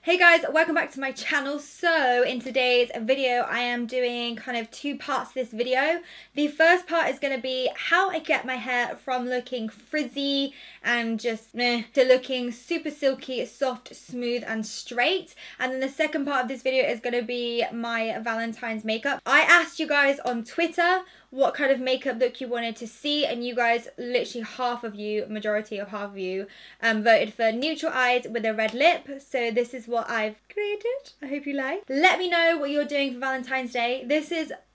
Hey guys, welcome back to my channel. So in today's video I am doing kind of two parts to this video. The first part is going to be how I get my hair from looking frizzy and just meh to looking super silky, soft, smooth and straight. And then the second part of this video is going to be my Valentine's makeup. I asked you guys on Twitter what kind of makeup look you wanted to see, and you guys, literally majority of half of you voted for neutral eyes with a red lip. So this is what I've created. I hope you like. Let me know what you're doing for Valentine's Day.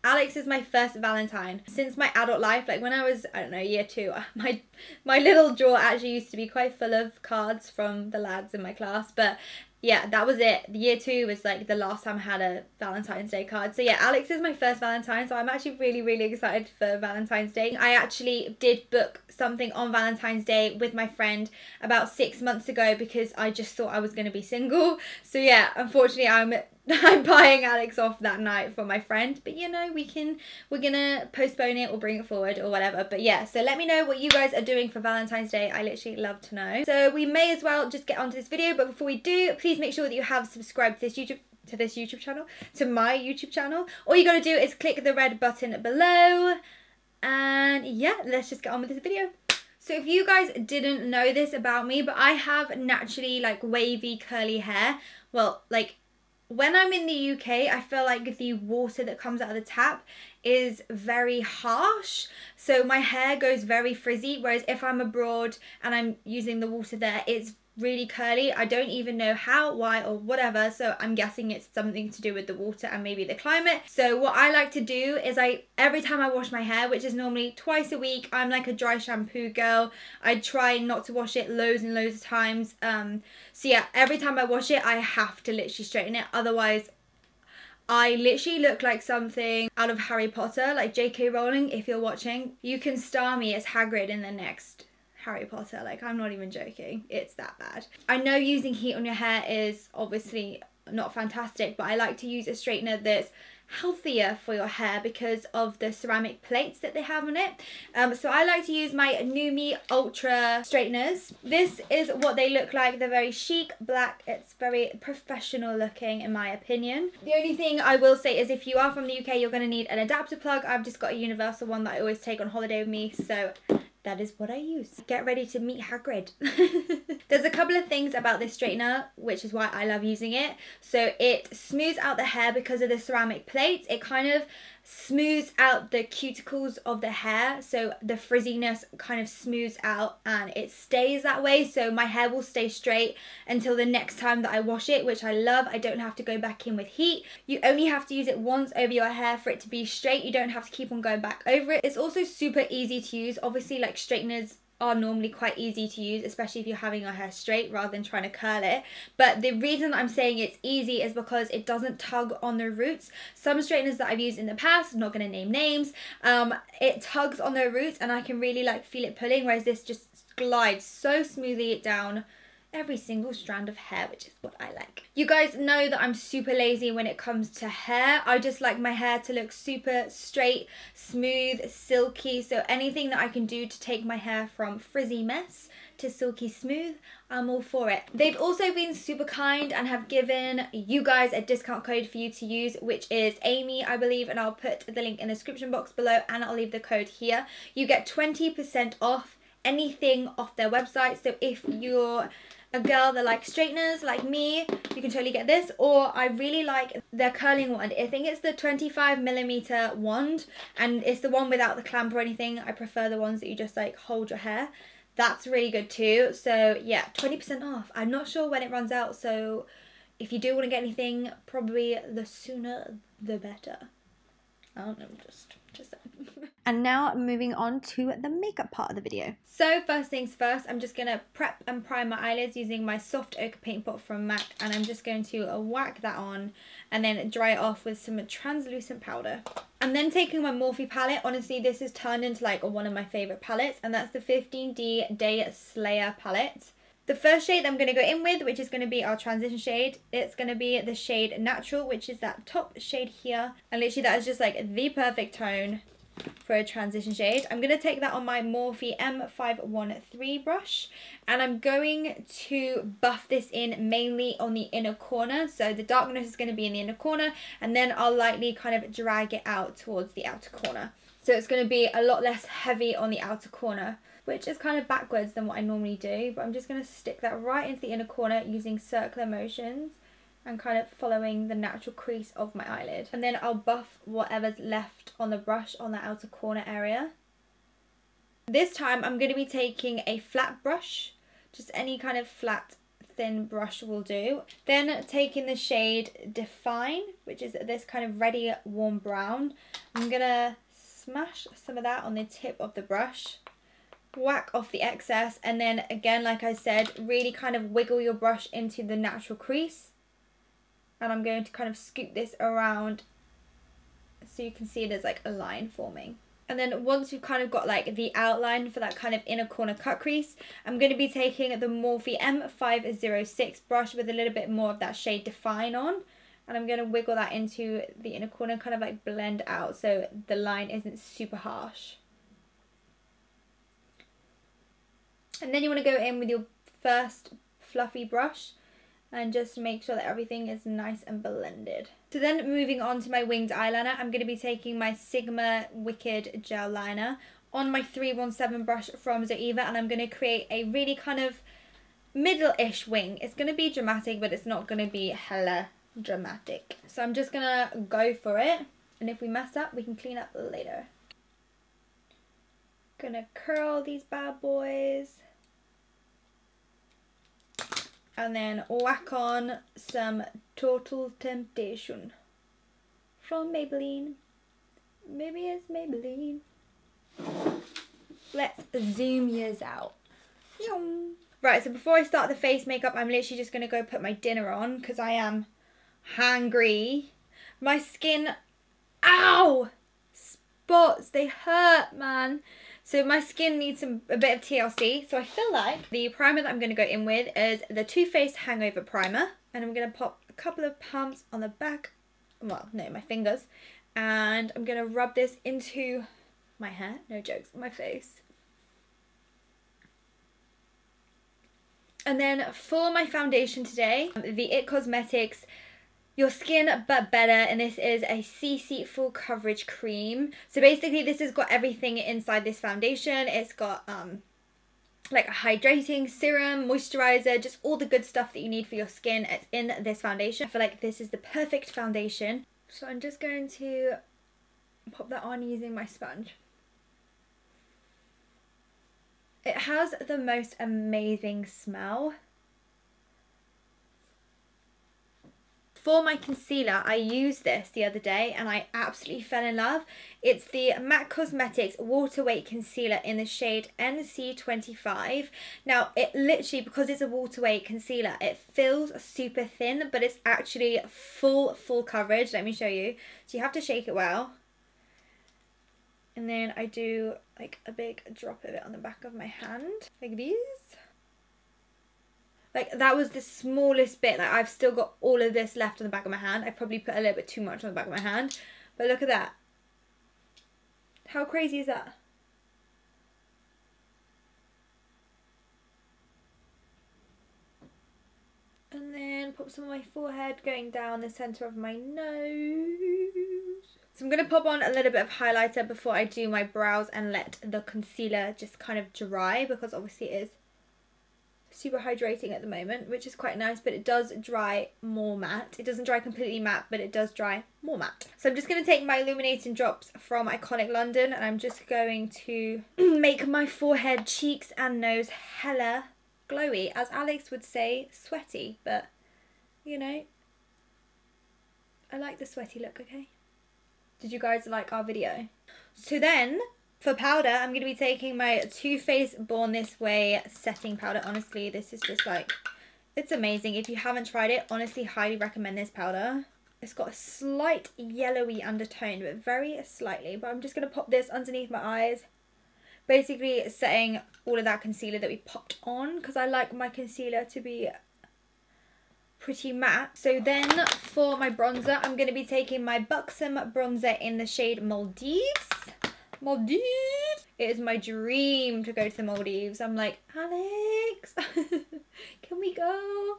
Alex is my first Valentine since my adult life. Like when I was, I don't know, year 2, my little drawer actually used to be quite full of cards from the lads in my class, but yeah, that was it. Year 2 was like the last time I had a Valentine's Day card. So yeah, Alex is my first Valentine, so I'm actually really excited for Valentine's Day. I actually did book something on Valentine's Day with my friend about 6 months ago because I just thought I was going to be single. So yeah, unfortunately I'm buying Alex off that night for my friend, but you know, we're gonna postpone it or bring it forward or whatever. But yeah, so let me know what you guys are doing for Valentine's Day. I literally love to know. So we may as well just get onto this video, but before we do, please make sure that you have subscribed to my YouTube channel. All you gotta do is click the red button below, and yeah, let's just get on with this video. So if you guys didn't know this about me, but I have naturally like wavy curly hair. Well, like when I'm in the UK, I feel like the water that comes out of the tap is very harsh, so my hair goes very frizzy, whereas if I'm abroad and I'm using the water there, it's really curly. I don't even know how, why or whatever, so I'm guessing it's something to do with the water and maybe the climate. So what I like to do is every time I wash my hair, which is normally twice a week, I'm like a dry shampoo girl. I try not to wash it loads and loads of times. So yeah, every time I wash it I have to literally straighten it, otherwise I literally look like something out of Harry Potter, like J.K. Rowling. If you're watching, you can star me as Hagrid in the next Harry Potter. Like, I'm not even joking, it's that bad. I know using heat on your hair is obviously not fantastic, but I like to use a straightener that's healthier for your hair because of the ceramic plates that they have on it. So I like to use my NuMe Ultra straighteners. This is what they look like. They're very chic, black. It's very professional looking in my opinion. The only thing I will say is if you are from the UK, you're going to need an adapter plug. I've just got a universal one that I always take on holiday with me, so that is what I use. Get ready to meet Hagrid. There's a couple of things about this straightener, which is why I love using it. So it smooths out the hair because of the ceramic plates. It kind of smooths out the cuticles of the hair, so the frizziness kind of smooths out and it stays that way, so my hair will stay straight until the next time that I wash it, which I love. I don't have to go back in with heat. You only have to use it once over your hair for it to be straight. You don't have to keep on going back over it. It's also super easy to use. Obviously, like, straighteners are normally quite easy to use, especially if you're having your hair straight rather than trying to curl it. But the reason I'm saying it's easy is because it doesn't tug on the roots. Some straighteners that I've used in the past, I'm not going to name names, it tugs on the roots and I can really like feel it pulling, whereas this just glides so smoothly down every single strand of hair, which is what I like. You guys know that I'm super lazy when it comes to hair. I just like my hair to look super straight, smooth, silky, so anything that I can do to take my hair from frizzy mess to silky smooth, I'm all for it. They've also been super kind and have given you guys a discount code for you to use, which is Amy, I believe, and I'll put the link in the description box below and I'll leave the code here. You get 20% off anything off their website, so if you're a girl that likes straighteners like me, you can totally get this. Or I really like their curling wand. I think it's the 25mm wand, and it's the one without the clamp or anything. I prefer the ones that you just like hold your hair. That's really good too. So yeah, 20% off. I'm not sure when it runs out, so if you do want to get anything, probably the sooner the better. I don't know, just And now moving on to the makeup part of the video. So first things first, I'm just going to prep and prime my eyelids using my soft ochre paint pot from MAC, and I'm just going to whack that on and then dry it off with some translucent powder. And then taking my Morphe palette, honestly this has turned into like one of my favourite palettes, and that's the 15D Day Slayer palette. The first shade I'm going to go in with, which is going to be our transition shade, it's going to be the shade Natural, which is that top shade here. And literally that is just like the perfect tone for a transition shade. I'm going to take that on my Morphe M513 brush, and I'm going to buff this in mainly on the inner corner. So the darkness is going to be in the inner corner, and then I'll lightly kind of drag it out towards the outer corner. So it's going to be a lot less heavy on the outer corner, which is kind of backwards than what I normally do, but I'm just going to stick that right into the inner corner using circular motions and kind of following the natural crease of my eyelid. And then I'll buff whatever's left on the brush on the outer corner area. This time I'm going to be taking a flat brush, just any kind of flat thin brush will do. Then taking the shade Define, which is this kind of reddy warm brown, I'm going to smash some of that on the tip of the brush, whack off the excess, and then again, like I said, really kind of wiggle your brush into the natural crease. And I'm going to kind of scoop this around so you can see there's like a line forming. And then once you've kind of got like the outline for that kind of inner corner cut crease, I'm going to be taking the Morphe M506 brush with a little bit more of that shade Define on. And I'm going to wiggle that into the inner corner, kind of like blend out so the line isn't super harsh. And then you want to go in with your first fluffy brush and just make sure that everything is nice and blended. So then moving on to my winged eyeliner, I'm going to be taking my Sigma Wicked Gel Liner on my 317 brush from Zoeva, and I'm going to create a really kind of middle-ish wing. It's going to be dramatic, but it's not going to be hella dramatic. So I'm just going to go for it, and if we mess up, we can clean up later. Gonna curl these bad boys. And then whack on some Total Temptation from Maybelline. Maybe it's Maybelline. Let's zoom yours out. Right, so before I start the face makeup, I'm literally just going to go put my dinner on because I am hungry. My skin, ow! Spots, they hurt, man. So my skin needs a bit of TLC. So I feel like the primer that I'm going to go in with is the Too Faced Hangover Primer. And I'm going to pop a couple of pumps on the back. Well, no, my fingers. And I'm going to rub this into my hair. No jokes, my face. And then for my foundation today, the IT Cosmetics Your Skin But Better, and this is a CC Full Coverage Cream. So basically this has got everything inside this foundation. It's got like a hydrating serum, moisturizer, just all the good stuff that you need for your skin. It's in this foundation. I feel like this is the perfect foundation. So I'm just going to pop that on using my sponge. It has the most amazing smell. For my concealer, I used this the other day and I absolutely fell in love. It's the MAC Cosmetics Water Weight Concealer in the shade NC25. Now, it literally, because it's a water weight concealer, it feels super thin, but it's actually full coverage. Let me show you. So you have to shake it well. And then I do like a big drop of it on the back of my hand, like these. Like, that was the smallest bit. Like, I've still got all of this left on the back of my hand. I probably put a little bit too much on the back of my hand. But look at that. How crazy is that? And then pop some on my forehead, going down the centre of my nose. So I'm going to pop on a little bit of highlighter before I do my brows and let the concealer just kind of dry, because obviously it is super hydrating at the moment, which is quite nice, but it does dry more matte. It doesn't dry completely matte, but it does dry more matte. So I'm just going to take my illuminating drops from Iconic London, and I'm just going to make my forehead, cheeks and nose hella glowy. As Alex would say, sweaty, but you know, I like the sweaty look, okay? Did you guys like our video? So then, for powder, I'm going to be taking my Too Faced Born This Way setting powder. Honestly, this is just like, it's amazing. If you haven't tried it, honestly, highly recommend this powder. It's got a slight yellowy undertone, but very slightly. But I'm just going to pop this underneath my eyes. Basically setting all of that concealer that we popped on, because I like my concealer to be pretty matte. So then for my bronzer, I'm going to be taking my Buxom bronzer in the shade Maldives. Maldives. It is my dream to go to the Maldives. I'm like, Alex, can we go?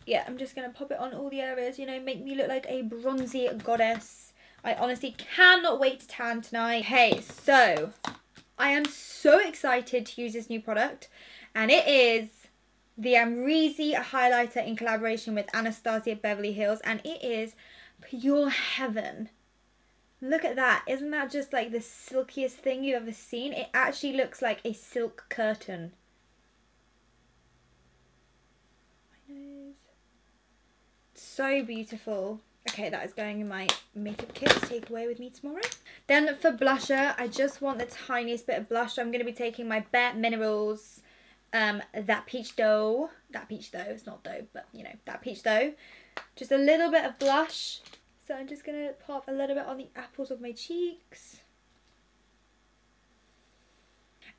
Yeah, I'm just going to pop it on all the areas, you know, make me look like a bronzy goddess. I honestly cannot wait to tan tonight. Hey, so I am so excited to use this new product, and it is the Amrezy highlighter in collaboration with Anastasia Beverly Hills, and it is pure heaven. Look at that. Isn't that just like the silkiest thing you've ever seen? It actually looks like a silk curtain. My nose. So beautiful. Okay, that is going in my makeup kit to take away with me tomorrow. Then for blusher, I just want the tiniest bit of blush. So I'm going to be taking my Bare Minerals, that peach dough. It's not dough, but you know, that peach dough. Just a little bit of blush. So I'm just going to pop a little bit on the apples of my cheeks.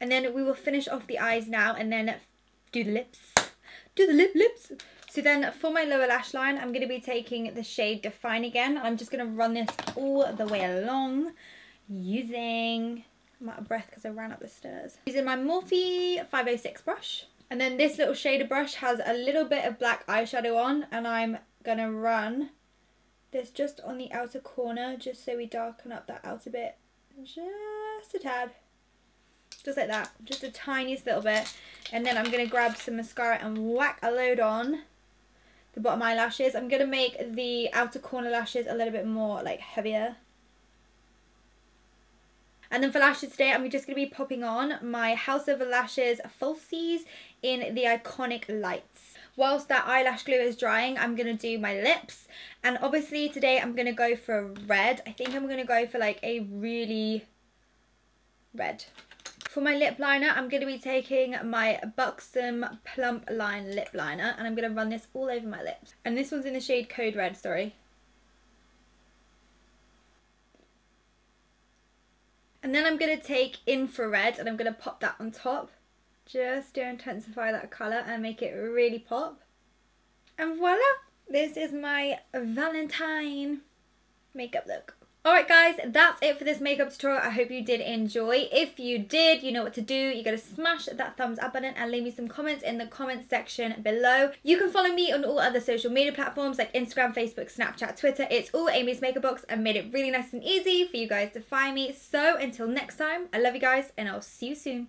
And then we will finish off the eyes now and then do the lips. Do the lips. So then for my lower lash line, I'm going to be taking the shade Define again. I'm just going to run this all the way along using, I'm out of breath because I ran up the stairs. Using my Morphe 506 brush. And then this little shader brush has a little bit of black eyeshadow on, and I'm going to run this just on the outer corner, just so we darken up that outer bit just a tad. Just like that, just the tiniest little bit. And then I'm going to grab some mascara and whack a load on the bottom eyelashes. I'm going to make the outer corner lashes a little bit more like heavier. And then for lashes today, I'm just going to be popping on my House of Lashes Falsies in the Iconic Lights. Whilst that eyelash glue is drying, I'm going to do my lips. And obviously today I'm going to go for red. I think I'm going to go for like a really red. For my lip liner, I'm going to be taking my Buxom Plump Line Lip Liner, and I'm going to run this all over my lips. And this one's in the shade Code Red, sorry. And then I'm going to take Infrared, and I'm going to pop that on top, just to intensify that colour and make it really pop. And voila! This is my Valentine makeup look. Alright guys, that's it for this makeup tutorial. I hope you did enjoy. If you did, you know what to do. You gotta smash that thumbs up button and leave me some comments in the comments section below. You can follow me on all other social media platforms like Instagram, Facebook, Snapchat, Twitter. It's all Amy's Makeup Box. I made it really nice and easy for you guys to find me. So until next time, I love you guys and I'll see you soon.